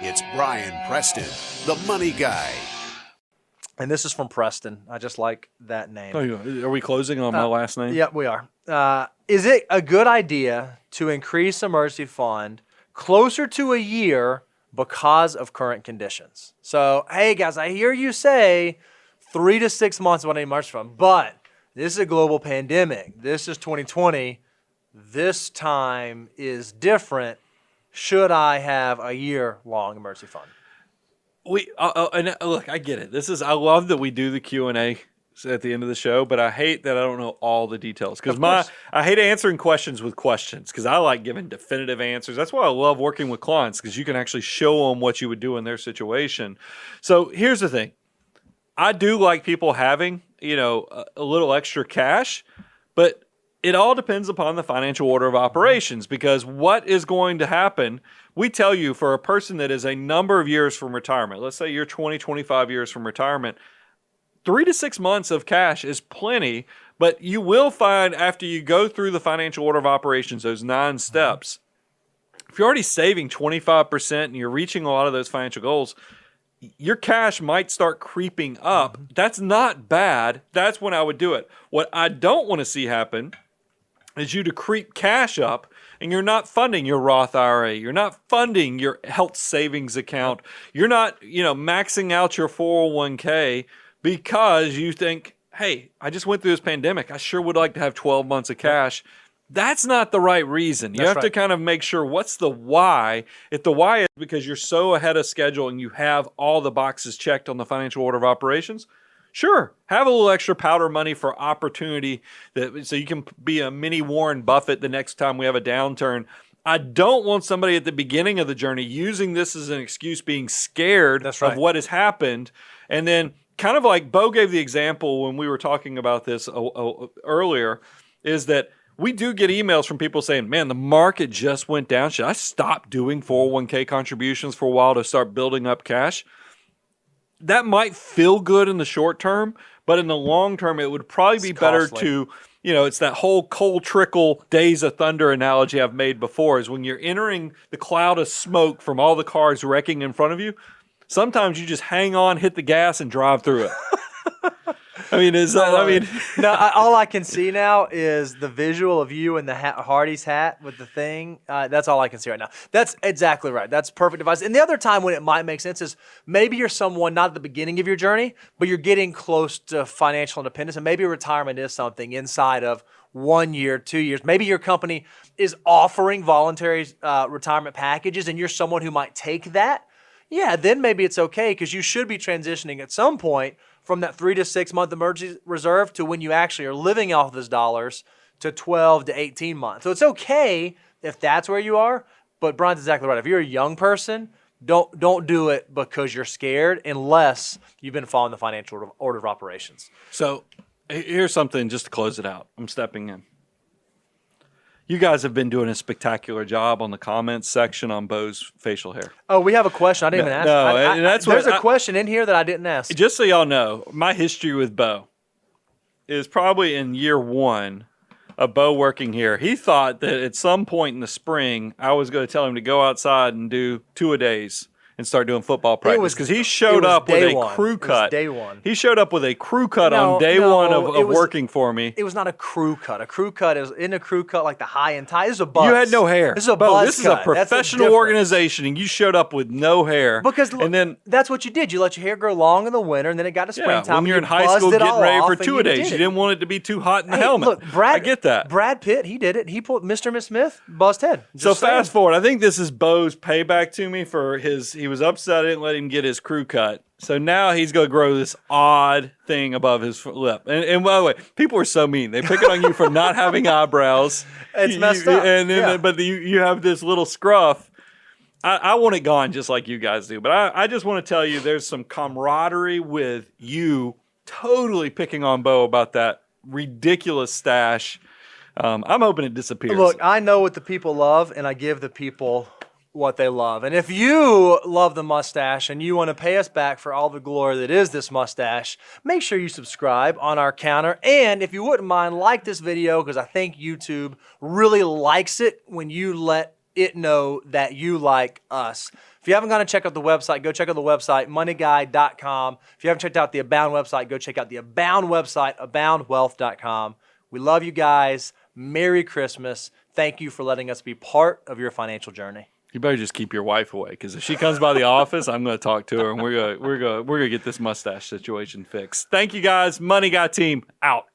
It's Brian Preston, the money guy. And this is from Preston. I just like that name. Oh, are we closing on my last name? Yeah, we are. Is it a good idea to increase emergency fund closer to a year because of current conditions? So, hey guys, I hear you say 3 to 6 months what I need emergency fund, but this is a global pandemic. This is 2020. This time is different. Should I have a year-long emergency fund? And look, I get it. I love that we do the Q&A at the end of the show, but I hate that I don't know all the details because I hate answering questions with questions because I like giving definitive answers. That's why I love working with clients, because you can actually show them what you would do in their situation. So here's the thing. I do like people having, a little extra cash, but it all depends upon the financial order of operations, because what is going to happen, we tell you, for a person that is a number of years from retirement, let's say you're 20, 25 years from retirement, 3 to 6 months of cash is plenty, but you will find after you go through the financial order of operations, those 9 steps, if you're already saving 25% and you're reaching a lot of those financial goals, your cash might start creeping up. That's not bad. That's when I would do it. What I don't want to see happen is you to creep cash up and you're not funding your Roth IRA. You're not funding your health savings account. You're not, maxing out your 401k because you think, hey, I just went through this pandemic. I sure would like to have 12 months of cash. That's not the right reason. You have to kind of make sure, what's the why? If the why is because you're so ahead of schedule and you have all the boxes checked on the financial order of operations, sure, have a little extra powder money for opportunity, so you can be a mini Warren Buffett the next time we have a downturn. I don't want somebody at the beginning of the journey using this as an excuse, being scared of what has happened. And then kind of like Bo gave the example when we were talking about this earlier, is that we do get emails from people saying, man, the market just went down. Should I stop doing 401k contributions for a while to start building up cash? That might feel good in the short term, but in the long term, it would probably be better to, it's that whole cold trickle Days of Thunder analogy I've made before, is when you're entering the cloud of smoke from all the cars wrecking in front of you, sometimes you just hang on, hit the gas, and drive through it. No, all I can see now is the visual of you in the Hardee's hat with the thing. That's all I can see right now. That's exactly right. That's perfect advice. And the other time when it might make sense is maybe you're someone not at the beginning of your journey, but you're getting close to financial independence, and maybe retirement is something inside of 1 year, 2 years. Maybe your company is offering voluntary retirement packages, and you're someone who might take that. Yeah, then maybe it's okay, because you should be transitioning at some point from that 3 to 6 month emergency reserve to when you actually are living off those dollars to 12 to 18 months. So it's okay if that's where you are, but Brian's exactly right. If you're a young person, don't do it because you're scared, unless you've been following the financial order of operations. So here's something just to close it out. I'm stepping in. You guys have been doing a spectacular job on the comments section on Bo's facial hair. Oh, we have a question. I didn't even ask. There's a question in here that I didn't ask. Just so y'all know, my history with Bo is probably in year 1 of Bo working here. He thought that at some point in the spring, I was going to tell him to go outside and do 2-a-days and start doing football practice, because he showed up with a crew cut. Day one. He showed up with a crew cut on day one of working for me. It was not a crew cut. A crew cut in a crew cut, like the high and tie. This is a buzz. You had no hair. This is a buzz This is a professional organization, and you showed up with no hair. And then that's what you did. You let your hair grow long in the winter, and then it got to springtime. When you're in high school getting ready for 2-a-days, you didn't want it to be too hot in the helmet. Look, I get that. Brad Pitt, he did it. He pulled Mr. and Miss Smith, buzzed head. So fast forward. I think this is Bo's payback to me for he was upset I didn't let him get his crew cut. So now he's going to grow this odd thing above his lip. And by the way, people are so mean. They pick it on you for not having eyebrows. It's messed up. But you have this little scruff. I want it gone just like you guys do. But I just want to tell you, there's some camaraderie with you totally picking on Bo about that ridiculous stash. I'm hoping it disappears. Look, I know what the people love, and I give the people what they love. And if you love the mustache and you want to pay us back for all the glory that is this mustache, make sure you subscribe on our counter. And if you wouldn't mind, like this video, because I think YouTube really likes it when you let it know that you like us. If you haven't gone to check out the website, go check out the website, moneyguy.com. If you haven't checked out the Abound website, go check out the Abound website, aboundwealth.com. We love you guys. Merry Christmas. Thank you for letting us be part of your financial journey. You better just keep your wife away, because if she comes by the office, I'm going to talk to her, and we're gonna get this mustache situation fixed. Thank you guys, Money Guy team out.